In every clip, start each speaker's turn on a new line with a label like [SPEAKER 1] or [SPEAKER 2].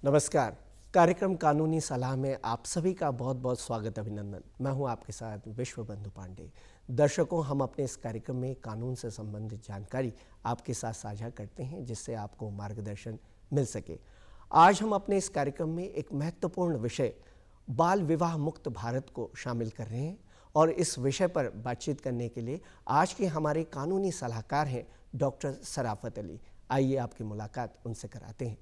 [SPEAKER 1] नमस्कार। कार्यक्रम कानूनी सलाह में आप सभी का बहुत बहुत स्वागत, अभिनंदन। मैं हूं आपके साथ विश्व बंधु पांडे। दर्शकों, हम अपने इस कार्यक्रम में कानून से संबंधित जानकारी आपके साथ साझा करते हैं जिससे आपको मार्गदर्शन मिल सके। आज हम अपने इस कार्यक्रम में एक महत्वपूर्ण विषय बाल विवाह मुक्त भारत को शामिल कर रहे हैं और इस विषय पर बातचीत करने के लिए आज के हमारे कानूनी सलाहकार हैं डॉक्टर सराफत अली। आइए आपकी मुलाकात उनसे कराते हैं।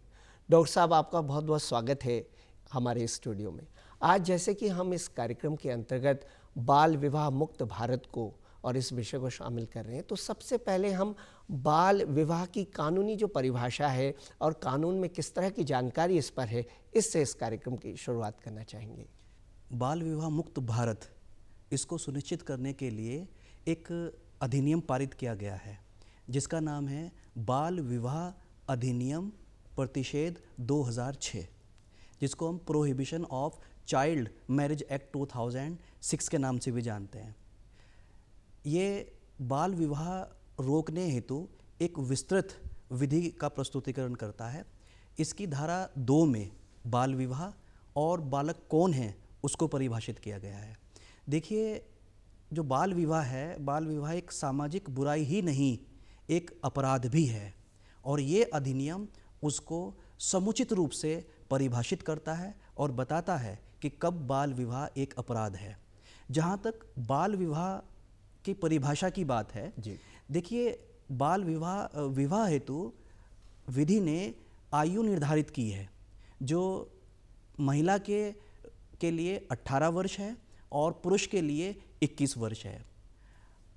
[SPEAKER 1] डॉक्टर साहब, आपका बहुत बहुत स्वागत है हमारे स्टूडियो में। आज जैसे कि हम इस कार्यक्रम के अंतर्गत बाल विवाह मुक्त भारत को और इस विषय को शामिल कर रहे हैं, तो सबसे पहले हम बाल विवाह की कानूनी जो परिभाषा है और कानून में किस तरह की जानकारी इस पर है, इससे इस कार्यक्रम की शुरुआत करना चाहेंगे।
[SPEAKER 2] बाल विवाह मुक्त भारत, इसको सुनिश्चित करने के लिए एक अधिनियम पारित किया गया है जिसका नाम है बाल विवाह अधिनियम प्रतिषेध 2006, जिसको हम prohibition of child marriage act 2006 के नाम से भी जानते हैं। ये बाल विवाह रोकने हेतु एक विस्तृत विधि का प्रस्तुतिकरण करता है। इसकी धारा 2 में बाल विवाह और बालक कौन है उसको परिभाषित किया गया है। देखिए, जो बाल विवाह है, बाल विवाह एक सामाजिक बुराई ही नहीं, एक अपराध भी है और ये अधिनियम उसको समुचित रूप से परिभाषित करता है और बताता है कि कब बाल विवाह एक अपराध है। जहाँ तक बाल विवाह की परिभाषा की बात है जी, देखिए, बाल विवाह हेतु विधि ने आयु निर्धारित की है जो महिला के लिए 18 वर्ष है और पुरुष के लिए 21 वर्ष है।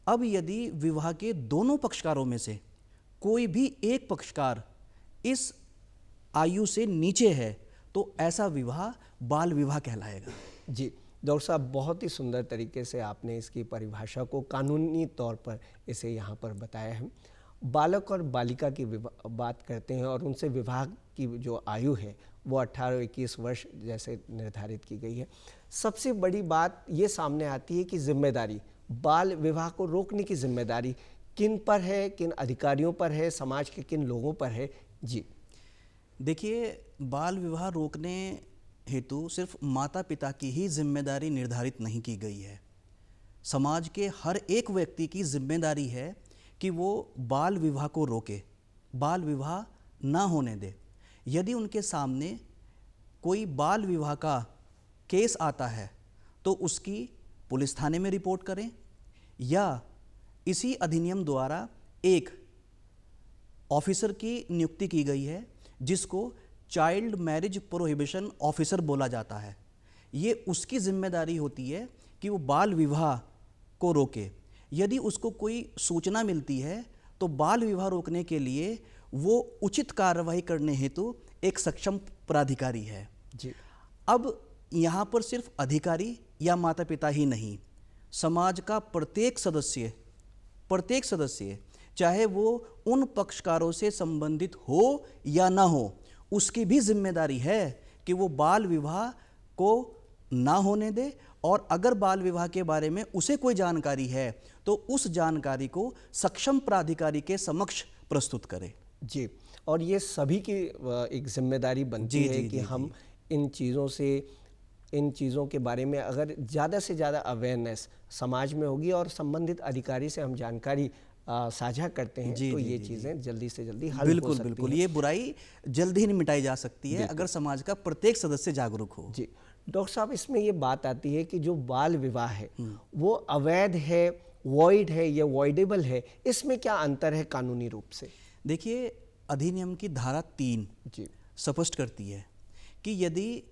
[SPEAKER 2] अब यदि विवाह के दोनों पक्षकारों में से कोई भी एक पक्षकार इस आयु से नीचे है तो ऐसा विवाह बाल विवाह कहलाएगा।
[SPEAKER 1] जी डॉक्टर साहब, बहुत ही सुंदर तरीके से आपने इसकी परिभाषा को कानूनी तौर पर इसे यहाँ पर बताया है। बालक और बालिका की बात करते हैं और उनसे विवाह की जो आयु है वो 18-21 वर्ष जैसे निर्धारित की गई है। सबसे बड़ी बात ये सामने आती है कि जिम्मेदारी, बाल विवाह को रोकने की जिम्मेदारी किन पर है, किन अधिकारियों पर है, समाज के किन लोगों पर है। जी
[SPEAKER 2] देखिए, बाल विवाह रोकने हेतु सिर्फ माता पिता की ही जिम्मेदारी निर्धारित नहीं की गई है। समाज के हर एक व्यक्ति की जिम्मेदारी है कि वो बाल विवाह को रोके, बाल विवाह ना होने दे। यदि उनके सामने कोई बाल विवाह का केस आता है तो उसकी पुलिस थाने में रिपोर्ट करें या इसी अधिनियम द्वारा एक ऑफिसर की नियुक्ति की गई है जिसको चाइल्ड मैरिज प्रोहिबिशन ऑफिसर बोला जाता है। ये उसकी जिम्मेदारी होती है कि वो बाल विवाह को रोके। यदि उसको कोई सूचना मिलती है तो बाल विवाह रोकने के लिए वो उचित कार्रवाई करने हेतु एक सक्षम प्राधिकारी है
[SPEAKER 1] जी।
[SPEAKER 2] अब यहाँ पर सिर्फ अधिकारी या माता पिता ही नहीं, समाज का प्रत्येक सदस्य चाहे वो उन पक्षकारों से संबंधित हो या ना हो, उसकी भी जिम्मेदारी है कि वो बाल विवाह को ना होने दे और अगर बाल विवाह के बारे में उसे कोई जानकारी है तो उस जानकारी को सक्षम प्राधिकारी के समक्ष प्रस्तुत करे।
[SPEAKER 1] जी, और ये सभी की एक जिम्मेदारी बनती है कि हम इन चीज़ों के बारे में अगर ज़्यादा से ज़्यादा अवेयरनेस समाज में होगी और संबंधित अधिकारी से हम जानकारी साझा करते हैं तो ये चीज़ें जल्दी से जल्दी हल हो सकती हैं।
[SPEAKER 2] बिल्कुल, ये बुराई जल्दी ही मिटाई जा सकती है अगर समाज का प्रत्येक सदस्य जागरूक हो।
[SPEAKER 1] जी डॉक्टर साहब, इसमें ये बात आती है कि जो बाल विवाह है वो अवैध है, वॉइड है या वॉइडेबल है, इसमें क्या अंतर है कानूनी रूप से?
[SPEAKER 2] देखिए, अधिनियम की धारा 3
[SPEAKER 1] जी
[SPEAKER 2] स्पष्ट करती है कि यदि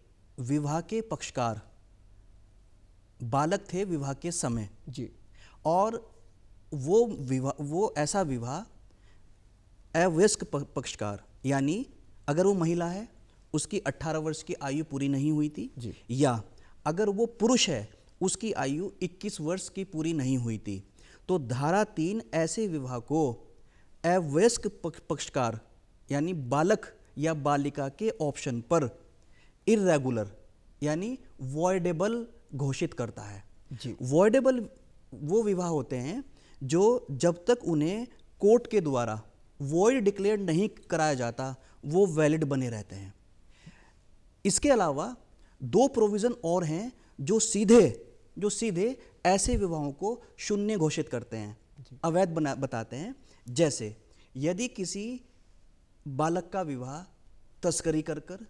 [SPEAKER 2] विवाह के पक्षकार बालक थे विवाह के समय
[SPEAKER 1] जी
[SPEAKER 2] और वो ऐसा विवाह अवयस्क पक्षकार, यानी अगर वो महिला है उसकी 18 वर्ष की आयु पूरी नहीं हुई थी
[SPEAKER 1] जी,
[SPEAKER 2] या अगर वो पुरुष है उसकी आयु 21 वर्ष की पूरी नहीं हुई थी, तो धारा 3 ऐसे विवाह को अवयस्क पक्षकार यानी बालक या बालिका के ऑप्शन पर इर्रेगुलर यानी वॉइडेबल घोषित करता है।
[SPEAKER 1] जी
[SPEAKER 2] वॉइडेबल वो विवाह होते हैं जो जब तक उन्हें कोर्ट के द्वारा वॉइड डिक्लेयर नहीं कराया जाता वो वैलिड बने रहते हैं। इसके अलावा दो प्रोविज़न और हैं जो सीधे ऐसे विवाहों को शून्य घोषित करते हैं, अवैध बताते हैं। जैसे यदि किसी बालक का विवाह तस्करी कर कर,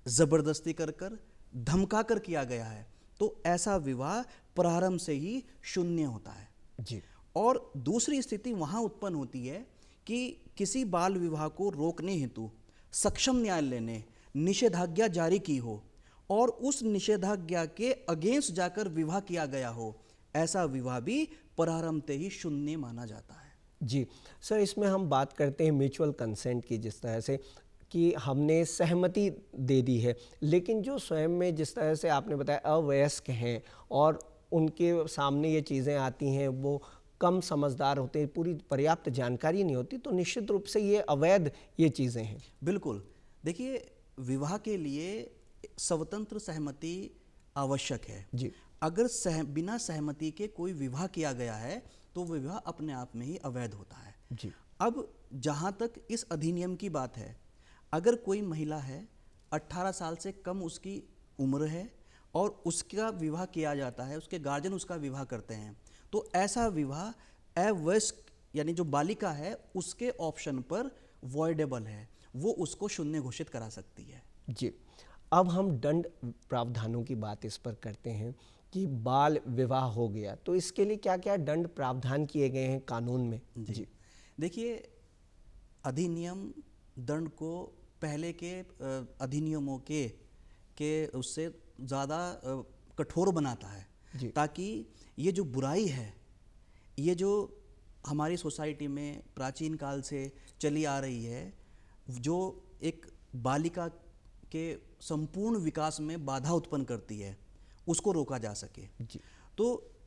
[SPEAKER 2] जबरदस्ती कर कर, धमका कर किया गया है तो ऐसा विवाह प्रारंभ से ही शून्य होता है
[SPEAKER 1] जी।
[SPEAKER 2] और दूसरी स्थिति वहाँ उत्पन्न होती है कि किसी बाल विवाह को रोकने हेतु सक्षम न्यायालय ने निषेधाज्ञा जारी की हो और उस निषेधाज्ञा के अगेंस्ट जाकर विवाह किया गया हो, ऐसा विवाह भी प्रारंभ से ही शून्य माना जाता है।
[SPEAKER 1] जी सर, इसमें हम बात करते हैं म्यूचुअल कंसेंट की, जिस तरह से कि हमने सहमति दे दी है, लेकिन जो स्वयं में जिस तरह से आपने बताया अवयस्क हैं और उनके सामने ये चीज़ें आती हैं, वो कम समझदार होते हैं, पूरी पर्याप्त जानकारी नहीं होती, तो निश्चित रूप से ये अवैध ये चीज़ें हैं।
[SPEAKER 2] बिल्कुल, देखिए विवाह के लिए स्वतंत्र सहमति आवश्यक है
[SPEAKER 1] जी।
[SPEAKER 2] अगर बिना सहमति के कोई विवाह किया गया है तो विवाह अपने आप में ही अवैध होता है।
[SPEAKER 1] जी।
[SPEAKER 2] अब जहाँ तक इस अधिनियम की बात है, अगर कोई महिला है 18 साल से कम उसकी उम्र है और उसका विवाह किया जाता है, उसके गार्जियन उसका विवाह करते हैं, तो ऐसा विवाह अवयस्क यानी जो बालिका है उसके ऑप्शन पर वॉइडेबल है, वो उसको शून्य घोषित करा सकती है।
[SPEAKER 1] जी। अब हम दंड प्रावधानों की बात इस पर करते हैं कि बाल विवाह हो गया तो इसके लिए क्या क्या दंड प्रावधान किए गए हैं कानून में।
[SPEAKER 2] जी देखिए, अधिनियम दंड को पहले के अधिनियमों के उससे ज़्यादा कठोर बनाता है ताकि ये जो बुराई है, ये जो हमारी सोसाइटी में प्राचीन काल से चली आ रही है, जो एक बालिका के संपूर्ण विकास में बाधा उत्पन्न करती है, उसको रोका जा सके।
[SPEAKER 1] जी।
[SPEAKER 2] तो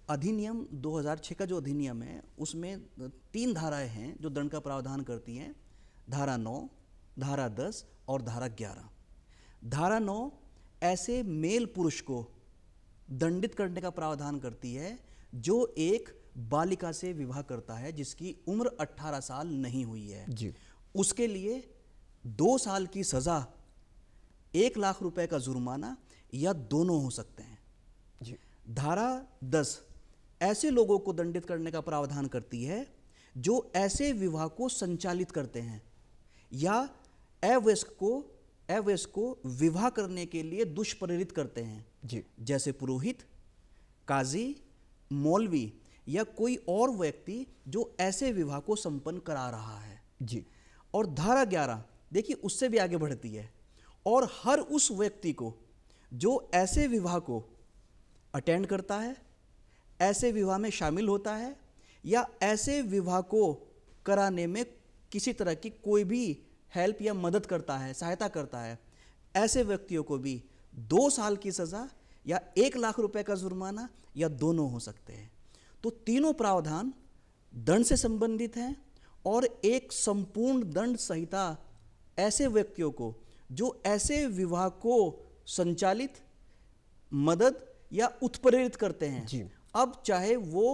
[SPEAKER 2] अधिनियम 2006 का जो अधिनियम है उसमें 3 धाराएं हैं जो दंड का प्रावधान करती हैं, धारा 9, धारा 10 और धारा 11। धारा 9 ऐसे मेल पुरुष को दंडित करने का प्रावधान करती है जो एक बालिका से विवाह करता है जिसकी उम्र 18 साल नहीं हुई है।
[SPEAKER 1] जी।
[SPEAKER 2] उसके लिए 2 साल की सज़ा, 1 लाख रुपए का जुर्माना या दोनों हो सकते हैं।
[SPEAKER 1] जी।
[SPEAKER 2] धारा 10 ऐसे लोगों को दंडित करने का प्रावधान करती है जो ऐसे विवाह को संचालित करते हैं या अवयस्क को विवाह करने के लिए दुष्प्रेरित करते हैं।
[SPEAKER 1] जी।
[SPEAKER 2] जैसे पुरोहित, काजी, मौलवी या कोई और व्यक्ति जो ऐसे विवाह को संपन्न करा रहा है।
[SPEAKER 1] जी।
[SPEAKER 2] और धारा 11 देखिए उससे भी आगे बढ़ती है और हर उस व्यक्ति को जो ऐसे विवाह को अटेंड करता है, ऐसे विवाह में शामिल होता है या ऐसे विवाह को कराने में किसी तरह की कोई भी हेल्प या मदद करता है, सहायता करता है, ऐसे व्यक्तियों को भी 2 साल की सज़ा या 1 लाख रुपए का जुर्माना या दोनों हो सकते हैं। तो तीनों प्रावधान दंड से संबंधित हैं और एक संपूर्ण दंड संहिता ऐसे व्यक्तियों को जो ऐसे विवाह को संचालित, मदद या उत्प्रेरित करते हैं,
[SPEAKER 1] जी।
[SPEAKER 2] अब चाहे वो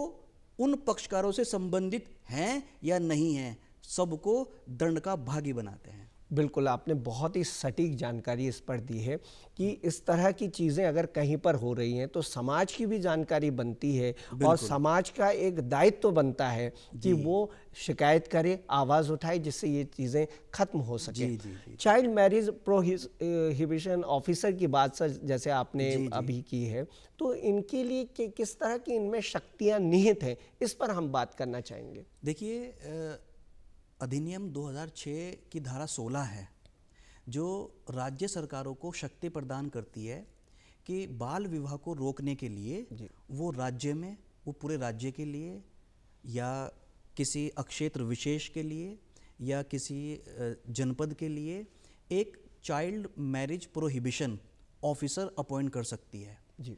[SPEAKER 2] उन पक्षकारों से संबंधित हैं या नहीं हैं, सबको दंड का भागी बनाते हैं।
[SPEAKER 1] बिल्कुल, आपने बहुत ही सटीक जानकारी इस पर दी है कि इस तरह की चीज़ें अगर कहीं पर हो रही हैं तो समाज की भी जानकारी बनती है और समाज का एक दायित्व बनता है कि वो शिकायत करे, आवाज़ उठाए, जिससे ये चीज़ें खत्म हो सके। चाइल्ड मैरिज प्रोहिबिशन ऑफिसर की बात सर जैसे आपने अभी की है, तो इनके लिए किस तरह की इनमें शक्तियाँ निहित हैं, इस पर हम बात करना चाहेंगे।
[SPEAKER 2] देखिए, अधिनियम 2006 की धारा 16 है जो राज्य सरकारों को शक्ति प्रदान करती है कि बाल विवाह को रोकने के लिए वो राज्य में, वो पूरे राज्य के लिए या किसी अक्षेत्र विशेष के लिए या किसी जनपद के लिए एक child marriage prohibition officer appoint कर सकती है।
[SPEAKER 1] जी।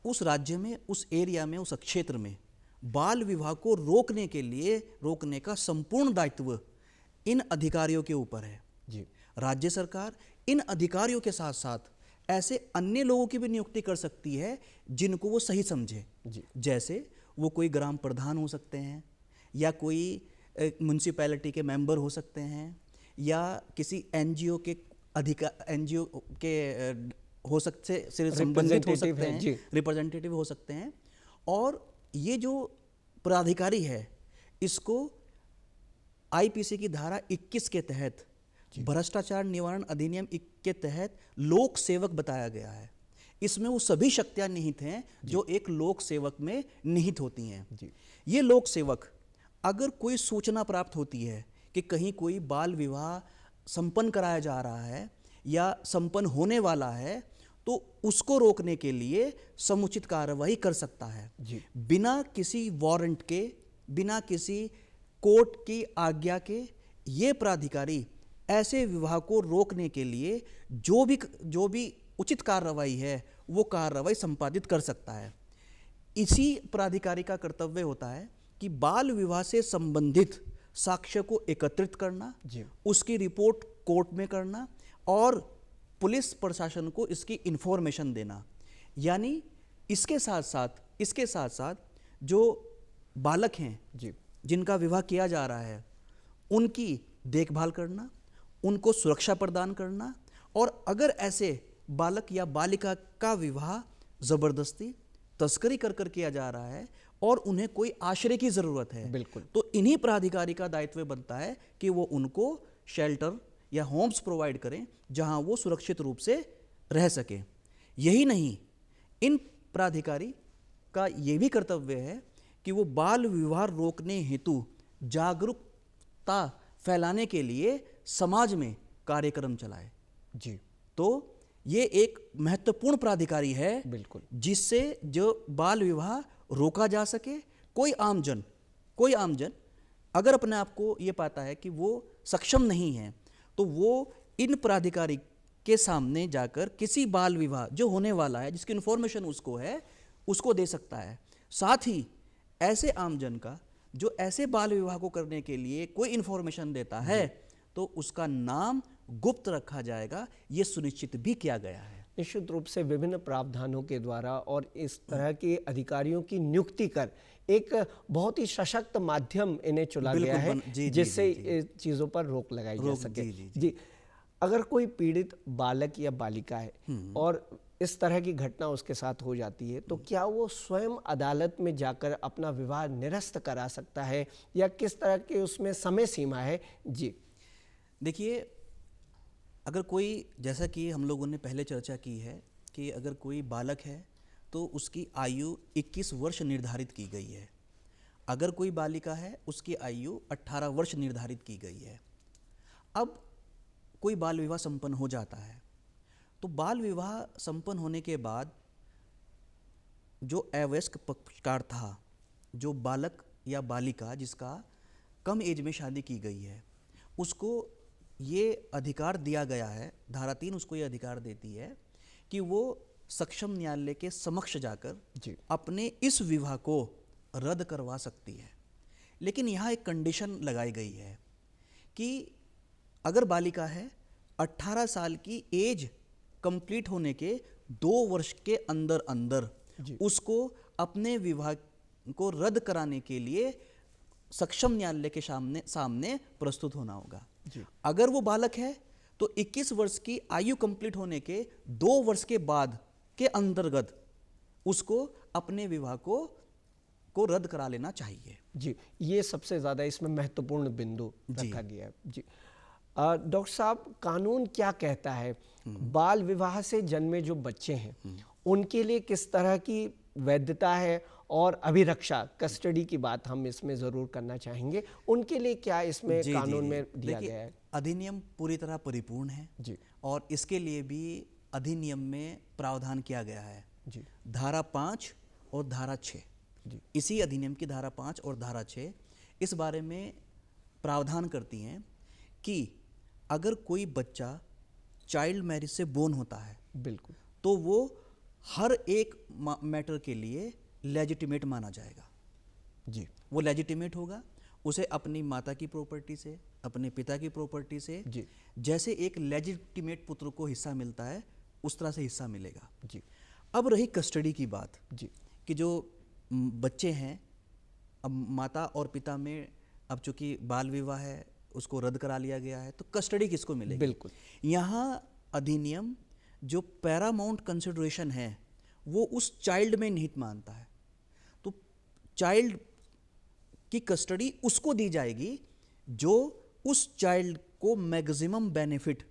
[SPEAKER 2] उस राज्य में, उस एरिया में, उस क्षेत्र में बाल विवाह को रोकने के लिए, रोकने का संपूर्ण दायित्व इन अधिकारियों के ऊपर है।
[SPEAKER 1] जी।
[SPEAKER 2] राज्य सरकार इन अधिकारियों के साथ साथ ऐसे अन्य लोगों की भी नियुक्ति कर सकती है जिनको वो सही समझे।
[SPEAKER 1] जी।
[SPEAKER 2] जैसे वो कोई ग्राम प्रधान हो सकते हैं या कोई म्युनिसिपैलिटी के मेंबर हो सकते हैं या किसी एनजीओ के अधिकार एनजीओ के हो सकते से संबंधित हो
[SPEAKER 1] Representative
[SPEAKER 2] सकते
[SPEAKER 1] हैं, जी।
[SPEAKER 2] हैं, रिप्रेजेंटेटिव हो सकते हैं। और ये जो प्राधिकारी है इसको आईपीसी की धारा 21 के तहत, भ्रष्टाचार निवारण अधिनियम 21 के तहत लोक सेवक बताया गया है। इसमें वो सभी शक्तियां निहित हैं जो एक लोक सेवक में निहित होती हैं।
[SPEAKER 1] जी।
[SPEAKER 2] ये लोक सेवक अगर कोई सूचना प्राप्त होती है कि कहीं कोई बाल विवाह संपन्न कराया जा रहा है या संपन्न होने वाला है, तो उसको रोकने के लिए समुचित कार्रवाई कर सकता है।
[SPEAKER 1] जी।
[SPEAKER 2] बिना किसी वारंट के, बिना किसी कोर्ट की आज्ञा के ये प्राधिकारी ऐसे विवाह को रोकने के लिए जो भी उचित कार्रवाई है वो कार्रवाई संपादित कर सकता है। इसी प्राधिकारी का कर्तव्य होता है कि बाल विवाह से संबंधित साक्ष्य को एकत्रित करना,
[SPEAKER 1] जी।
[SPEAKER 2] उसकी रिपोर्ट कोर्ट में करना और पुलिस प्रशासन को इसकी इंफॉर्मेशन देना। यानी इसके साथ साथ जो बालक हैं
[SPEAKER 1] जी।
[SPEAKER 2] जिनका विवाह किया जा रहा है उनकी देखभाल करना, उनको सुरक्षा प्रदान करना, और अगर ऐसे बालक या बालिका का विवाह जबरदस्ती, तस्करी कर किया जा रहा है और उन्हें कोई आश्रय की जरूरत है,
[SPEAKER 1] बिल्कुल।
[SPEAKER 2] तो इन्हीं प्राधिकारी का दायित्व बनता है कि वो उनको शेल्टर या होम्स प्रोवाइड करें जहां वो सुरक्षित रूप से रह सके। यही नहीं, इन प्राधिकारी का ये भी कर्तव्य है कि वो बाल विवाह रोकने हेतु जागरूकता फैलाने के लिए समाज में कार्यक्रम चलाए।
[SPEAKER 1] जी।
[SPEAKER 2] तो ये एक महत्वपूर्ण प्राधिकारी है,
[SPEAKER 1] बिल्कुल।
[SPEAKER 2] जिससे जो बाल विवाह रोका जा सके। कोई आमजन अगर अपने आप को ये पाता है कि वो सक्षम नहीं है, तो वो इन प्राधिकारी के सामने जाकर किसी बाल विवाह जो होने वाला है, जिसकी इन्फॉर्मेशन उसको है, उसको दे सकता है। साथ ही ऐसे आमजन का जो ऐसे बाल विवाह को करने के लिए कोई इन्फॉर्मेशन देता है तो उसका नाम गुप्त रखा जाएगा, ये सुनिश्चित भी किया गया है।
[SPEAKER 1] निश्चित रूप से विभिन्न प्रावधानों के द्वारा और इस तरह के अधिकारियों की नियुक्ति कर एक बहुत ही सशक्त माध्यम इन्हें चुना गया है, जिससे इस चीज़ों पर रोक लगाई जा सके। जी। अगर कोई पीड़ित बालक या बालिका है और इस तरह की घटना उसके साथ हो जाती है, तो क्या वो स्वयं अदालत में जाकर अपना विवाह निरस्त करा सकता है या किस तरह के उसमें समय सीमा है? जी।
[SPEAKER 2] देखिए, अगर कोई, जैसा कि हम लोगों ने पहले चर्चा की है कि अगर कोई बालक है तो उसकी आयु 21 वर्ष निर्धारित की गई है। अगर कोई बालिका है उसकी आयु 18 वर्ष निर्धारित की गई है। अब कोई बाल विवाह संपन्न हो जाता है, तो बाल विवाह संपन्न होने के बाद जो अवयस्क पक्षकार था, जो बालक या बालिका जिसका कम एज में शादी की गई है, उसको ये अधिकार दिया गया है, धारा 3 उसको ये अधिकार देती है कि वो सक्षम न्यायालय के समक्ष जाकर अपने इस विवाह को रद्द करवा सकती है। लेकिन यहाँ एक कंडीशन लगाई गई है कि अगर बालिका है, 18 साल की एज कंप्लीट होने के 2 वर्ष के अंदर अंदर उसको अपने विवाह को रद्द कराने के लिए सक्षम न्यायालय के सामने प्रस्तुत होना होगा। अगर वो बालक है तो 21 वर्ष की आयु कंप्लीट होने के 2 वर्ष के बाद के अंतर्गत उसको अपने विवाह को रद्द करा लेना चाहिए।
[SPEAKER 1] जी, ये सबसे ज़्यादा इसमें महत्वपूर्ण बिंदु रखा गया है। जी। डॉक्टर साहब, कानून क्या कहता है बाल विवाह से जन्मे जो बच्चे हैं उनके लिए किस तरह की वैधता है और अभिरक्षा, कस्टडी की बात हम इसमें ज़रूर करना चाहेंगे, उनके लिए क्या इसमें कानून में दिया गया है?
[SPEAKER 2] अधिनियम पूरी तरह परिपूर्ण है
[SPEAKER 1] जी,
[SPEAKER 2] और इसके लिए भी अधिनियम में प्रावधान किया गया है।
[SPEAKER 1] जी।
[SPEAKER 2] धारा 5 और धारा 6,
[SPEAKER 1] जी।
[SPEAKER 2] इसी अधिनियम की धारा 5 और धारा 6 इस बारे में प्रावधान करती हैं कि अगर कोई बच्चा चाइल्ड मैरिज से बोर्न होता है,
[SPEAKER 1] बिल्कुल,
[SPEAKER 2] तो वो हर एक मैटर के लिए लेजिटिमेट माना जाएगा।
[SPEAKER 1] जी,
[SPEAKER 2] वो लेजिटिमेट होगा, उसे अपनी माता की प्रॉपर्टी से, अपने पिता की प्रॉपर्टी से
[SPEAKER 1] जी,
[SPEAKER 2] जैसे एक लेजिटिमेट पुत्र को हिस्सा मिलता है उस तरह से हिस्सा मिलेगा।
[SPEAKER 1] जी।
[SPEAKER 2] अब रही कस्टडी की बात,
[SPEAKER 1] जी,
[SPEAKER 2] कि जो बच्चे हैं, अब माता और पिता में अब चूंकि बाल विवाह है, उसको रद्द करा लिया गया है, तो कस्टडी किसको मिलेगी?
[SPEAKER 1] बिल्कुल।
[SPEAKER 2] यहाँ अधिनियम जो पैरामाउंट कंसिडरेशन है वो उस चाइल्ड में निहित मानता है। तो चाइल्ड की कस्टडी उसको दी जाएगी जो उस चाइल्ड को मैक्सिमम बेनिफिट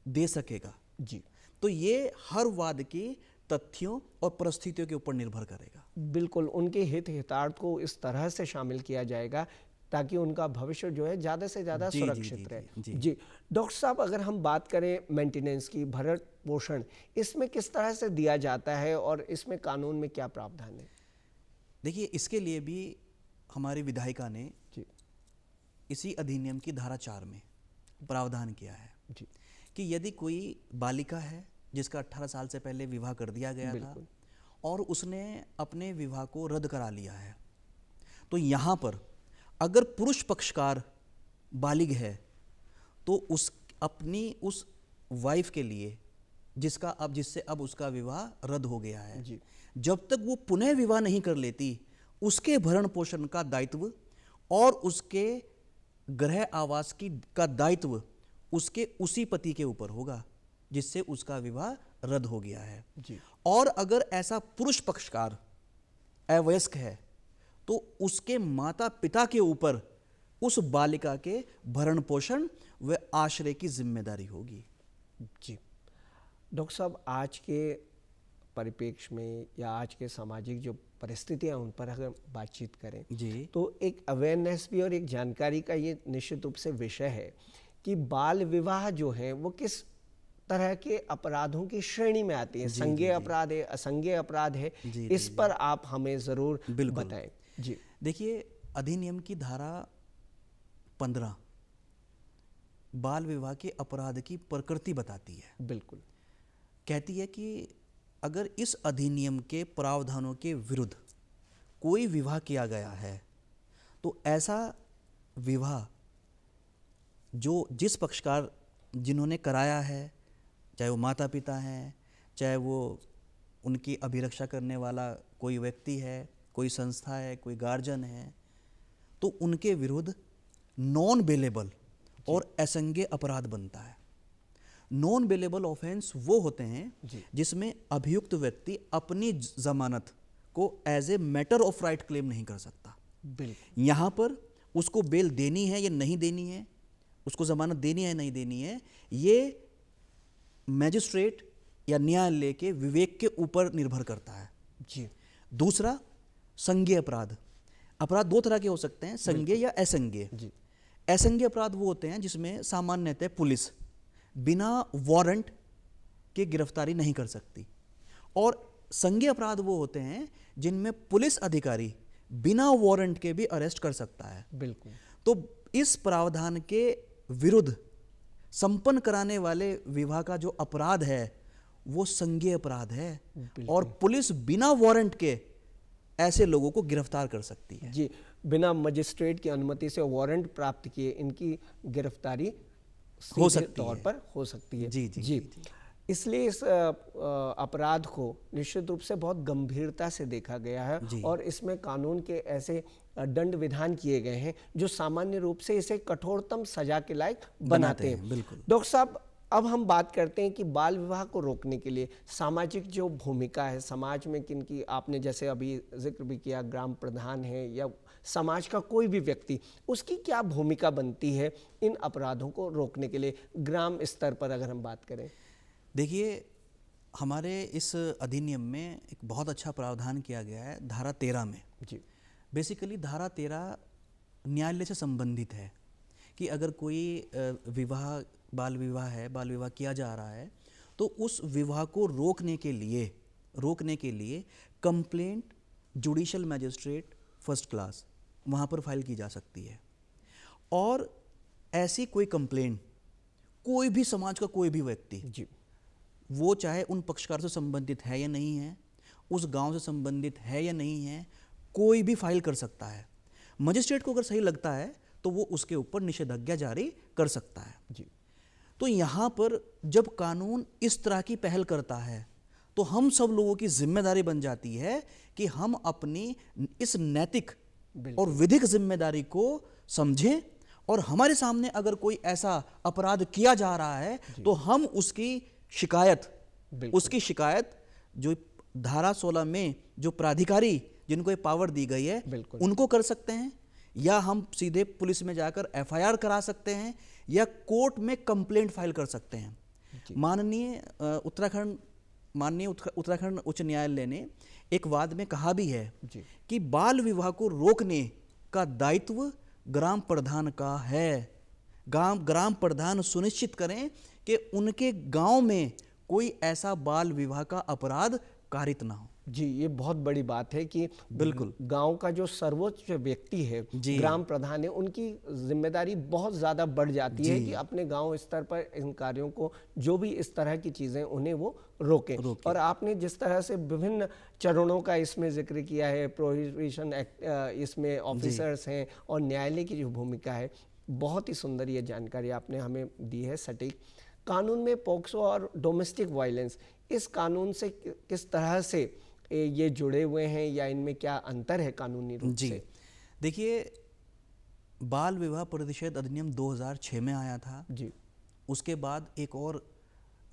[SPEAKER 2] दे सकेगा।
[SPEAKER 1] जी,
[SPEAKER 2] तो ये हर वाद की तथ्यों और परिस्थितियों के ऊपर निर्भर करेगा।
[SPEAKER 1] बिल्कुल उनके हितार्थ को इस तरह से शामिल किया जाएगा ताकि उनका भविष्य जो है ज़्यादा से ज़्यादा
[SPEAKER 2] जी,
[SPEAKER 1] सुरक्षित
[SPEAKER 2] जी,
[SPEAKER 1] रहे।
[SPEAKER 2] जी, जी।
[SPEAKER 1] जी डॉक्टर साहब, अगर हम बात करें मेंटेनेंस की, भरण पोषण, इसमें किस तरह से दिया जाता है और इसमें कानून में क्या प्रावधान है?
[SPEAKER 2] देखिए, इसके लिए भी हमारी विधायिका ने
[SPEAKER 1] जी
[SPEAKER 2] इसी अधिनियम की धारा 4 में प्रावधान किया है
[SPEAKER 1] जी
[SPEAKER 2] कि यदि कोई बालिका है जिसका 18 साल से पहले विवाह कर दिया गया था
[SPEAKER 1] बिल्कुल।
[SPEAKER 2] और उसने अपने विवाह को रद्द करा लिया है, तो यहाँ पर अगर पुरुष पक्षकार बालिग है तो अपनी उस वाइफ के लिए जिससे अब उसका विवाह रद्द हो गया है,
[SPEAKER 1] जी।
[SPEAKER 2] जब तक वो पुनः विवाह नहीं कर लेती, उसके भरण पोषण का दायित्व और उसके गृह आवास का दायित्व उसके उसी पति के ऊपर होगा जिससे उसका विवाह रद्द हो गया है।
[SPEAKER 1] जी।
[SPEAKER 2] और अगर ऐसा पुरुष पक्षकार अवयस्क है तो उसके माता पिता के ऊपर उस बालिका के भरण पोषण व आश्रय की जिम्मेदारी होगी।
[SPEAKER 1] जी डॉक्टर साहब, आज के परिप्रेक्ष्य में या आज के सामाजिक जो परिस्थितियां उन पर अगर बातचीत करें
[SPEAKER 2] जी।
[SPEAKER 1] तो एक अवेयरनेस भी और एक जानकारी का ये निश्चित रूप से विषय है कि बाल विवाह जो है वो किस तरह के अपराधों की श्रेणी में आती है। संज्ञेय अपराध है, असंज्ञेय अपराध है, इस पर आप हमें जरूर बताएं। जी
[SPEAKER 2] देखिए, अधिनियम की धारा 15 बाल विवाह के अपराध की प्रकृति बताती है।
[SPEAKER 1] बिल्कुल।
[SPEAKER 2] कहती है कि अगर इस अधिनियम के प्रावधानों के विरुद्ध कोई विवाह किया गया है तो ऐसा विवाह जिस पक्षकार जिन्होंने कराया है, चाहे वो माता पिता हैं, चाहे वो उनकी अभिरक्षा करने वाला कोई व्यक्ति है, कोई संस्था है, कोई गार्जियन है, तो उनके विरुद्ध नॉन बेलेबल और असंज्ञेय अपराध बनता है। नॉन बेलेबल ऑफेंस वो होते हैं जिसमें अभियुक्त व्यक्ति अपनी जमानत को as a matter of right claim नहीं कर सकता।
[SPEAKER 1] बिल्कुल।
[SPEAKER 2] यहाँ पर उसको बेल देनी है या नहीं देनी है, उसको जमानत देनी है या नहीं देनी है, ये मैजिस्ट्रेट या न्यायालय के विवेक के ऊपर निर्भर करता है।
[SPEAKER 1] जी।
[SPEAKER 2] दूसरा, संज्ञेय अपराध। अपराध दो तरह के हो सकते हैं, संज्ञेय या असंज्ञेय।
[SPEAKER 1] जी।
[SPEAKER 2] असंज्ञेय अपराध वो होते हैं जिसमें सामान्यतः पुलिस बिना वारंट के गिरफ्तारी नहीं कर सकती, और संज्ञेय अपराध वो होते हैं जिनमें पुलिस अधिकारी बिना वारंट के भी अरेस्ट कर सकता है।
[SPEAKER 1] बिल्कुल।
[SPEAKER 2] तो इस प्रावधान के विरुद्ध संपन्न कराने वाले विवाह का जो अपराध है वो संज्ञेय अपराध है, और पुलिस बिना वारंट के ऐसे लोगों को गिरफ्तार कर सकती है।
[SPEAKER 1] जी, बिना मजिस्ट्रेट की अनुमति से वारंट प्राप्त किए इनकी गिरफ्तारी
[SPEAKER 2] हो
[SPEAKER 1] सीधे
[SPEAKER 2] सकती
[SPEAKER 1] तौर
[SPEAKER 2] है।
[SPEAKER 1] पर हो सकती है।
[SPEAKER 2] जी, जी,
[SPEAKER 1] जी।
[SPEAKER 2] जी।
[SPEAKER 1] इसलिए इस अपराध को निश्चित रूप से बहुत गंभीरता से देखा गया है
[SPEAKER 2] जी।
[SPEAKER 1] और इसमें कानून के ऐसे दंड विधान किए गए हैं जो सामान्य रूप से इसे कठोरतम सजा के लायक बनाते हैं।
[SPEAKER 2] बिल्कुल।
[SPEAKER 1] डॉक्टर साहब, अब हम बात करते हैं कि बाल विवाह को रोकने के लिए सामाजिक जो भूमिका है, समाज में किनकी, आपने जैसे अभी जिक्र भी किया, ग्राम प्रधान है या समाज का कोई भी व्यक्ति, उसकी क्या भूमिका बनती है इन अपराधों को रोकने के लिए ग्राम स्तर पर अगर हम बात करें?
[SPEAKER 2] देखिए, हमारे इस अधिनियम में एक बहुत अच्छा प्रावधान किया गया है धारा 13 में।
[SPEAKER 1] जी।
[SPEAKER 2] बेसिकली धारा 13 न्यायालय से संबंधित है कि अगर कोई बाल विवाह किया जा रहा है तो उस विवाह को रोकने के लिए complaint judicial magistrate first class वहाँ पर फाइल की जा सकती है। और ऐसी कोई कंप्लेंट कोई भी समाज का कोई भी व्यक्ति,
[SPEAKER 1] जी।
[SPEAKER 2] वो चाहे उन पक्षकार से संबंधित है या नहीं है, उस गांव से संबंधित है या नहीं है, कोई भी फाइल कर सकता है। मजिस्ट्रेट को अगर सही लगता है तो वो उसके ऊपर निषेधाज्ञा जारी कर सकता है।
[SPEAKER 1] जी।
[SPEAKER 2] तो यहाँ पर जब कानून इस तरह की पहल करता है तो हम सब लोगों की जिम्मेदारी बन जाती है कि हम अपनी इस नैतिक और विधिक जिम्मेदारी को समझें और हमारे सामने अगर कोई ऐसा अपराध किया जा रहा है तो हम उसकी शिकायत जो धारा 16 में जो प्राधिकारी जिनको ये पावर दी गई है
[SPEAKER 1] बिल्कुल।
[SPEAKER 2] उनको कर सकते हैं, या हम सीधे पुलिस में जाकर एफआईआर करा सकते हैं, या कोर्ट में कंप्लेंट फाइल कर सकते हैं। माननीय उत्तराखंड उच्च न्यायालय ने एक वाद में कहा भी है कि बाल विवाह को रोकने का दायित्व ग्राम प्रधान का है। ग्राम प्रधान सुनिश्चित करें कि उनके गांव में कोई ऐसा बाल विवाह का अपराध कारित ना हो।
[SPEAKER 1] जी, ये बहुत बड़ी बात है कि
[SPEAKER 2] बिल्कुल
[SPEAKER 1] गांव का जो सर्वोच्च व्यक्ति है, ग्राम प्रधान है, उनकी जिम्मेदारी बहुत ज़्यादा बढ़ जाती है कि अपने गांव स्तर पर इन कार्यों को, जो भी इस तरह की चीज़ें, उन्हें वो रोकें। और आपने जिस तरह से विभिन्न चरणों का इसमें जिक्र किया है, प्रोहिबिशन एक्ट, इसमें ऑफिसर्स हैं और न्यायालय की जो भूमिका है, बहुत ही सुंदर ये जानकारी आपने हमें दी है सटीक। कानून में पोक्सो और डोमेस्टिक वायलेंस, इस कानून से किस तरह से ये जुड़े हुए हैं या इनमें क्या अंतर है कानूनी रूप से?
[SPEAKER 2] देखिए, बाल विवाह प्रतिषेध अधिनियम 2006 में आया था
[SPEAKER 1] जी।
[SPEAKER 2] उसके बाद एक और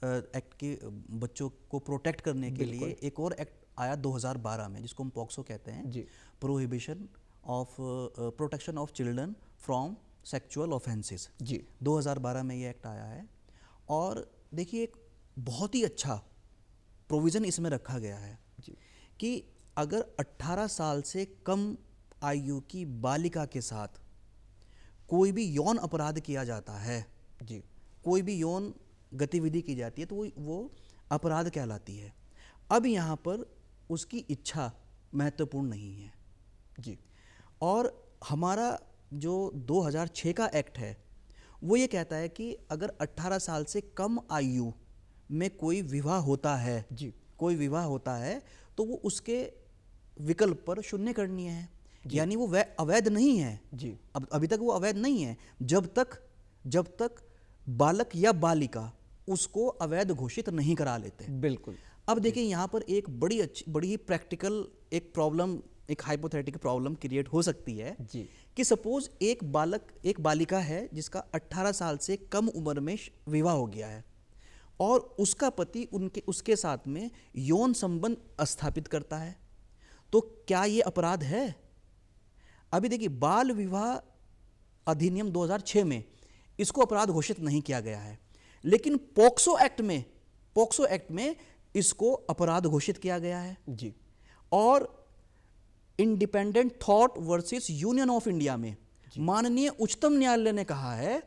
[SPEAKER 2] एक्ट के बच्चों को प्रोटेक्ट करने के लिए एक और एक्ट आया 2012 में, जिसको हम पॉक्सो कहते हैं जी। Prohibition of protection of children from sexual offences जी। 2012 में ये एक्ट आया है। और देखिए, एक बहुत ही अच्छा प्रोविज़न इसमें रखा गया है जी। कि अगर 18 साल से कम आयु की बालिका के साथ कोई भी यौन अपराध किया जाता है जी, कोई भी यौन गतिविधि की जाती है, तो वो अपराध कहलाती है। अब यहाँ पर उसकी इच्छा महत्वपूर्ण नहीं है जी। और हमारा जो 2006 का एक्ट है वो ये कहता है कि अगर 18 साल से कम आयु में कोई विवाह होता है जी, कोई विवाह होता है, तो वो उसके विकल्प पर शून्य करनीय है, यानी वो अवैध नहीं है जी। अब अभी तक वो अवैध नहीं है जब तक बालक या बालिका उसको अवैध घोषित नहीं करा लेते। बिल्कुल। अब देखिए, यहाँ पर एक बड़ी ही प्रैक्टिकल एक प्रॉब्लम, एक हाइपोथेटिकल प्रॉब्लम क्रिएट हो सकती है जी। कि सपोज एक बालिका है जिसका 18 साल से कम उम्र में विवाह हो गया है और उसका पति उसके साथ में यौन संबंध स्थापित करता है, तो क्या ये अपराध है? अभी देखिए, बाल विवाह अधिनियम 2006 में इसको अपराध घोषित नहीं किया गया है, लेकिन पोक्सो एक्ट में इसको अपराध घोषित किया गया है जी। और independent thought versus union of India में माननीय उच्चतम न्यायालय ने कहा है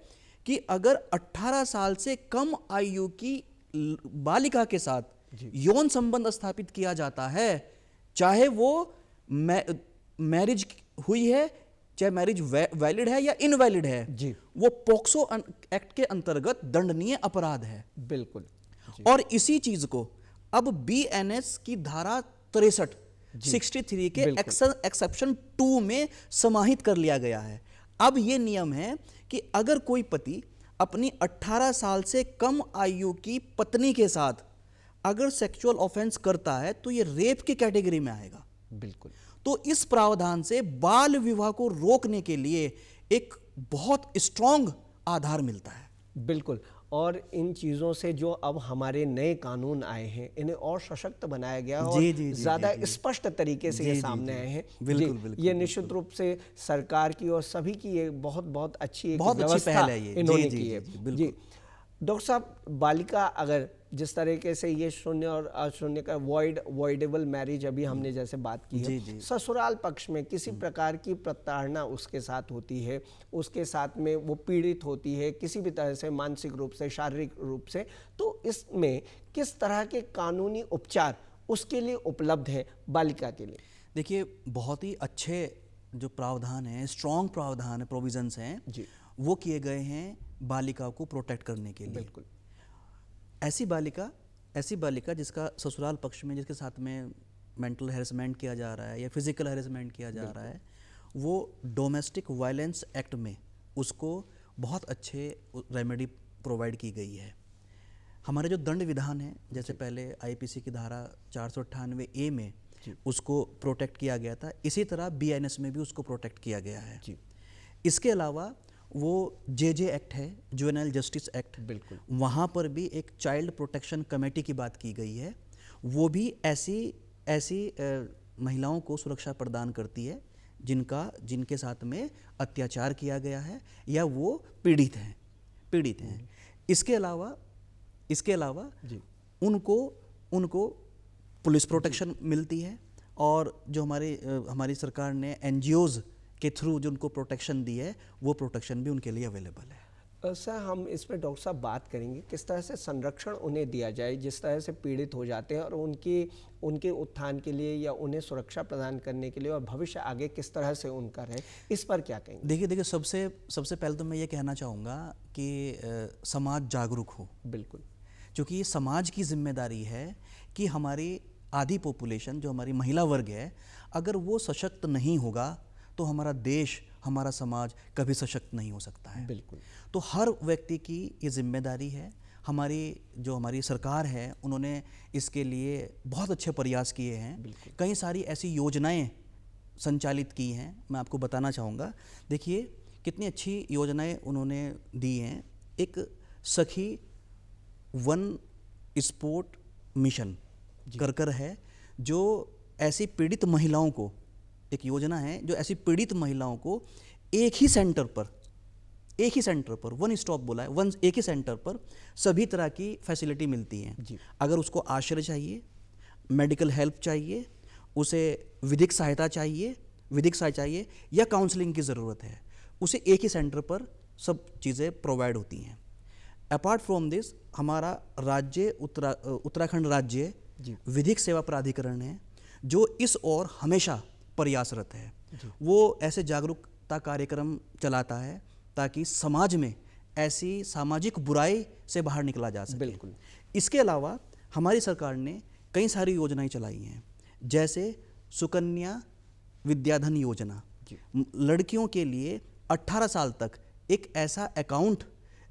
[SPEAKER 2] कि अगर 18 साल से कम आयु की बालिका के साथ यौन संबंध स्थापित किया जाता है, चाहे वो मैरिज हुई है, चाहे मैरिज वैलिड है या इनवैलिड है जी, वो पोक्सो एक्ट के अंतर्गत दंडनीय अपराध है। बिल्कुल। और इसी चीज को अब बीएनएस की धारा 63 के एक्सेप्शन 2 में समाहित कर लिया गया है। अब ये नियम है कि अगर कोई पति अपनी 18 साल से कम आयु की पत्नी के साथ अगर सेक्सुअल ऑफेंस करता है तो ये रेप की कैटेगरी में आएगा। बिल्कुल। तो इस प्रावधान से बाल विवाह को रोकने के लिए एक बहुत स्ट्रांग आधार मिलता है। बिल्कुल। और इन चीज़ों से जो अब हमारे नए कानून आए हैं, इन्हें और सशक्त बनाया गया और ज़्यादा स्पष्ट तरीके से ये सामने आए हैं। बिल्कुल, बिल्कुल, ये निश्चित रूप से सरकार की और सभी की एक बहुत अच्छी व्यवस्था इन्होंने की है जी। डॉक्टर साहब, बालिका अगर जिस तरीके से ये शून्य और अशून्य का वॉइडेबल मैरिज अभी हमने जैसे बात की है, ससुराल पक्ष में किसी प्रकार की प्रताड़ना उसके साथ होती है, उसके साथ में वो पीड़ित होती है किसी भी तरह से, मानसिक रूप से, शारीरिक रूप से, तो इसमें किस तरह के कानूनी उपचार उसके लिए उपलब्ध है बालिका के लिए? देखिए, बहुत ही अच्छे जो प्रावधान है, स्ट्रॉन्ग प्रावधान है, प्रोविजंस हैं जी, वो किए गए हैं बालिका को प्रोटेक्ट करने के लिए। बिल्कुल। ऐसी बालिका जिसका ससुराल पक्ष में, जिसके साथ में मेंटल हैरेसमेंट किया जा रहा है या फिजिकल हैरेसमेंट किया जा रहा है, वो डोमेस्टिक वायलेंस एक्ट में उसको बहुत अच्छे रेमेडी प्रोवाइड की गई है। हमारे जो दंड विधान है, जैसे पहले आईपीसी की धारा 498A में उसको प्रोटेक्ट किया गया था, इसी तरह बीएनएस में भी उसको प्रोटेक्ट किया गया है जी। इसके अलावा वो जे एक्ट है, जुवेनाइल जस्टिस एक्ट,
[SPEAKER 1] बिल्कुल।
[SPEAKER 2] वहाँ पर भी एक चाइल्ड प्रोटेक्शन कमेटी की बात की गई है। वो भी ऐसी ऐसी महिलाओं को सुरक्षा प्रदान करती है जिनके साथ में अत्याचार किया गया है या वो पीड़ित हैं। इसके अलावा
[SPEAKER 1] जी।
[SPEAKER 2] उनको उनको पुलिस प्रोटेक्शन मिलती है, और जो हमारी सरकार ने एनजीओज़ के थ्रू जो उनको प्रोटेक्शन दी है, वो प्रोटेक्शन भी उनके लिए अवेलेबल है।
[SPEAKER 1] सर, हम इसमें डॉक्टर साहब बात करेंगे किस तरह से संरक्षण उन्हें दिया जाए जिस तरह से पीड़ित हो जाते हैं, और उनके उत्थान के लिए या उन्हें सुरक्षा प्रदान करने के लिए और भविष्य आगे किस तरह से उनका रहे, इस पर क्या कहेंगे?
[SPEAKER 2] देखिए, सबसे पहले तो मैं ये कहना चाहूँगा कि समाज जागरूक हो।
[SPEAKER 1] बिल्कुल।
[SPEAKER 2] क्योंकि ये समाज की जिम्मेदारी है कि हमारी आधी पॉपुलेशन जो हमारी महिला वर्ग है, अगर वो सशक्त नहीं होगा तो हमारा देश, हमारा समाज कभी सशक्त नहीं हो सकता है।
[SPEAKER 1] बिल्कुल।
[SPEAKER 2] तो हर व्यक्ति की ये जिम्मेदारी है। हमारी सरकार है, उन्होंने इसके लिए बहुत अच्छे प्रयास किए हैं। कई सारी ऐसी योजनाएं संचालित की हैं, मैं आपको बताना चाहूँगा। देखिए कितनी अच्छी योजनाएं उन्होंने दी हैं। एक सखी वन स्पोर्ट मिशन कर है, जो ऐसी पीड़ित महिलाओं को, एक योजना है जो ऐसी पीड़ित महिलाओं को एक ही सेंटर पर वन स्टॉप बोला है, एक ही सेंटर पर सभी तरह की फैसिलिटी मिलती हैं। अगर उसको आश्रय चाहिए, मेडिकल हेल्प चाहिए, उसे विधिक सहायता चाहिए या काउंसलिंग की ज़रूरत है, उसे एक ही सेंटर पर सब चीज़ें प्रोवाइड होती हैं। अपार्ट फ्रॉम दिस, हमारा राज्य उत्तराखंड राज्य विधिक सेवा प्राधिकरण है, जो इस ओर हमेशा प्रयासरत है। वो ऐसे जागरूकता कार्यक्रम चलाता है ताकि समाज में ऐसी सामाजिक बुराई से बाहर निकला जा सके।
[SPEAKER 1] बिल्कुल।
[SPEAKER 2] इसके अलावा हमारी सरकार ने कई सारी योजनाएं चलाई हैं, जैसे सुकन्या विद्याधन योजना। लड़कियों के लिए 18 साल तक एक ऐसा अकाउंट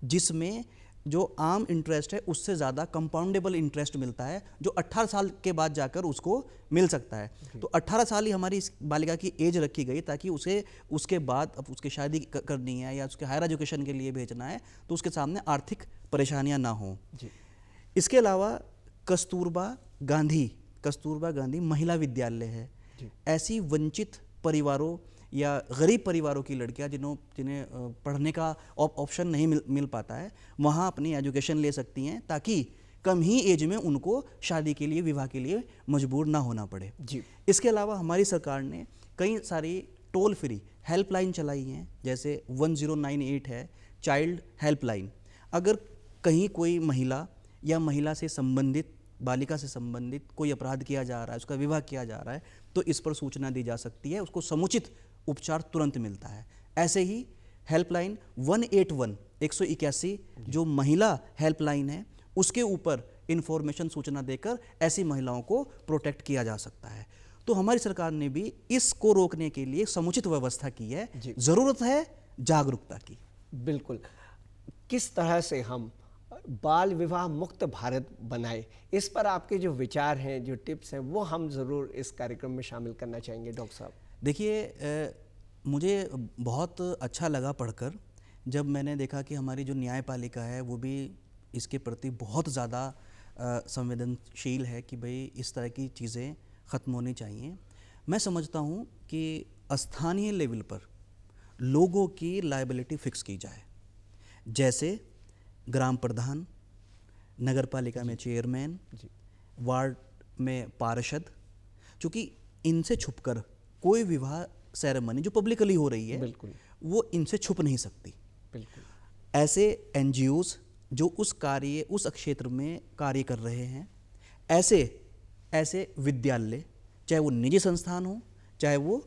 [SPEAKER 2] जिसमें जो आम इंटरेस्ट है उससे ज़्यादा कंपाउंडेबल इंटरेस्ट मिलता है, जो 18 साल के बाद जाकर उसको मिल सकता है। तो 18 साल ही हमारी इस बालिका की एज रखी गई ताकि उसे उसके बाद, अब उसके शादी करनी है या उसके हायर एजुकेशन के लिए भेजना है, तो उसके सामने आर्थिक परेशानियां ना हो। इसके अलावा कस्तूरबा गांधी महिला विद्यालय है। ऐसी वंचित परिवारों या गरीब परिवारों की लड़कियां जिन्हें पढ़ने का ऑप्शन नहीं मिल पाता है, वहाँ अपनी एजुकेशन ले सकती हैं ताकि कम ही एज में उनको शादी के लिए, विवाह के लिए मजबूर ना होना पड़े। इसके अलावा हमारी सरकार ने कई सारी टोल फ्री हेल्पलाइन चलाई हैं, जैसे 1098 है चाइल्ड हेल्पलाइन। अगर कहीं कोई महिला या महिला से संबंधित, बालिका से संबंधित कोई अपराध किया जा रहा है, उसका विवाह किया जा रहा है, तो इस पर सूचना दी जा सकती है, उसको समुचित उपचार तुरंत मिलता है। ऐसे ही हेल्पलाइन 181 जो महिला हेल्पलाइन है, उसके ऊपर इंफॉर्मेशन, सूचना देकर ऐसी महिलाओं को प्रोटेक्ट किया जा सकता है। तो हमारी सरकार ने भी इसको रोकने के लिए समुचित व्यवस्था की है। ज़रूरत है जागरूकता की।
[SPEAKER 1] बिल्कुल। किस तरह से हम बाल विवाह मुक्त भारत बनाए, इस पर आपके जो विचार हैं, जो टिप्स हैं, वो हम ज़रूर इस कार्यक्रम में शामिल करना चाहेंगे डॉक्टर साहब।
[SPEAKER 2] देखिए, मुझे बहुत अच्छा लगा पढ़कर, जब मैंने देखा कि हमारी जो न्यायपालिका है वो भी इसके प्रति बहुत ज़्यादा संवेदनशील है कि भाई इस तरह की चीज़ें ख़त्म होनी चाहिए। मैं समझता हूँ कि स्थानीय लेवल पर लोगों की लायबिलिटी फिक्स की जाए, जैसे ग्राम प्रधान, नगर पालिका में चेयरमैन, वार्ड में पार्षद, क्योंकि इनसे छुपकर कोई विवाह सेरेमनी जो पब्लिकली हो रही है, वो इनसे छुप नहीं सकती। ऐसे एनजीओज़ जो उस क्षेत्र में कार्य कर रहे हैं, ऐसे विद्यालय, चाहे वो निजी संस्थान हो चाहे वो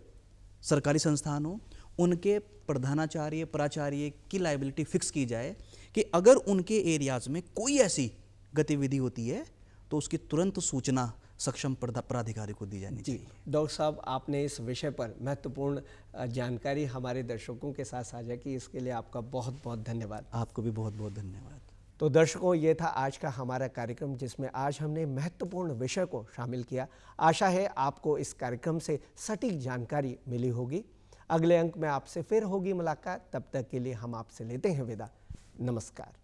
[SPEAKER 2] सरकारी संस्थान हो, उनके प्रधानाचार्य, प्राचार्य की लायबिलिटी फिक्स की जाए कि अगर उनके एरियाज़ में कोई ऐसी गतिविधि होती है तो उसकी तुरंत सूचना सक्षम प्राधिकारी को दी जानी चाहिए।
[SPEAKER 1] डॉक्टर साहब, आपने इस विषय पर महत्वपूर्ण जानकारी हमारे दर्शकों के साथ साझा की, इसके लिए आपका बहुत बहुत धन्यवाद।
[SPEAKER 2] आपको भी बहुत बहुत धन्यवाद।
[SPEAKER 1] तो दर्शकों, ये था आज का हमारा कार्यक्रम, जिसमें आज हमने महत्वपूर्ण विषय को शामिल किया। आशा है आपको इस कार्यक्रम से सटीक जानकारी मिली होगी। अगले अंक में आपसे फिर होगी मुलाकात, तब तक के लिए हम आपसे लेते हैं विदा। नमस्कार।